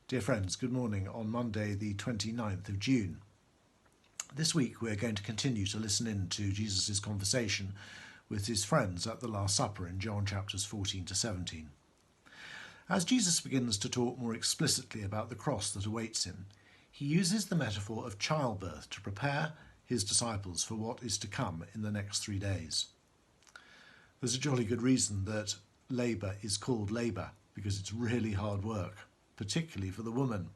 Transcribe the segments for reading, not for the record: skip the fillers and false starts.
Dear friends, good morning on Monday the 29th of June. This week we're going to continue to listen in to Jesus' conversation with his friends at the Last Supper in John chapters 14 to 17. As Jesus begins to talk more explicitly about the cross that awaits him, he uses the metaphor of childbirth to prepare his disciples for what is to come in the next 3 days. There's a jolly good reason that labour is called labour, because it's really hard work, particularly for the woman.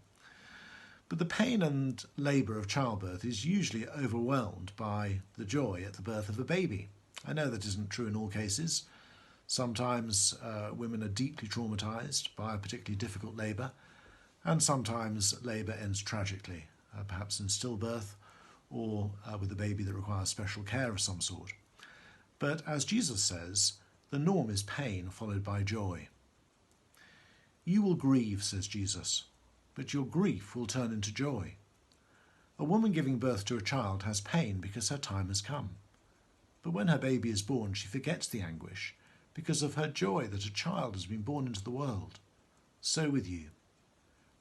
But the pain and labour of childbirth is usually overwhelmed by the joy at the birth of a baby. I know that isn't true in all cases. Sometimes women are deeply traumatised by a particularly difficult labour, and sometimes labour ends tragically, perhaps in stillbirth or with a baby that requires special care of some sort. But as Jesus says, the norm is pain followed by joy. You will grieve, says Jesus, but your grief will turn into joy. A woman giving birth to a child has pain because her time has come. But when her baby is born, she forgets the anguish because of her joy that a child has been born into the world. So with you.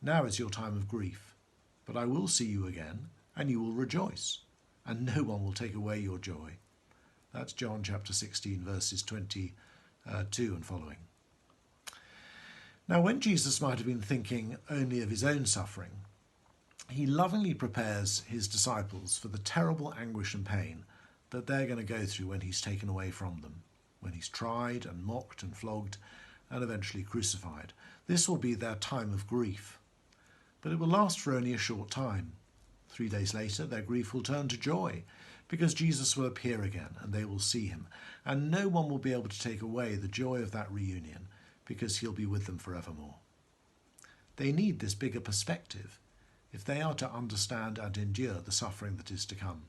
Now is your time of grief, but I will see you again, and you will rejoice, and no one will take away your joy. That's John chapter 16, verses 22 and following. Now, when Jesus might have been thinking only of his own suffering, he lovingly prepares his disciples for the terrible anguish and pain that they're going to go through when he's taken away from them, when he's tried and mocked and flogged and eventually crucified. This will be their time of grief, but it will last for only a short time. 3 days later, their grief will turn to joy because Jesus will appear again and they will see him, and no one will be able to take away the joy of that reunion because he'll be with them forevermore. They need this bigger perspective if they are to understand and endure the suffering that is to come.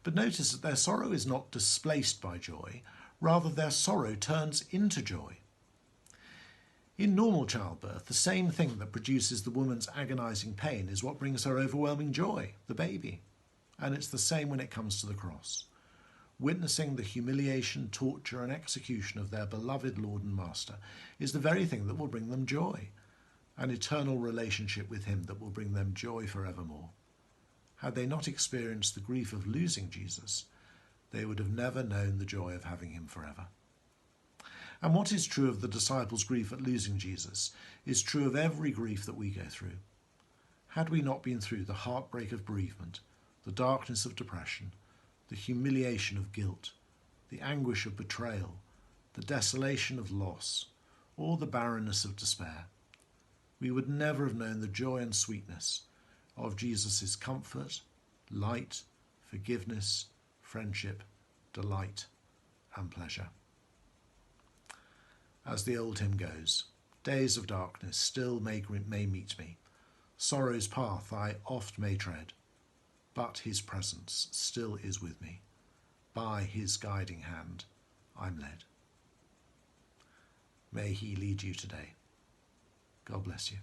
But notice that their sorrow is not displaced by joy, rather their sorrow turns into joy. In normal childbirth, the same thing that produces the woman's agonising pain is what brings her overwhelming joy, the baby. And it's the same when it comes to the cross. Witnessing the humiliation, torture and execution of their beloved Lord and Master is the very thing that will bring them joy, an eternal relationship with him that will bring them joy forevermore. Had they not experienced the grief of losing Jesus, they would have never known the joy of having him forever. And what is true of the disciples' grief at losing Jesus is true of every grief that we go through. Had we not been through the heartbreak of bereavement, the darkness of depression, the humiliation of guilt, the anguish of betrayal, the desolation of loss, or the barrenness of despair, we would never have known the joy and sweetness of Jesus' comfort, light, forgiveness, friendship, delight, and pleasure. As the old hymn goes, days of darkness still may meet me, sorrow's path I oft may tread, but his presence still is with me. By his guiding hand I'm led. May he lead you today. God bless you.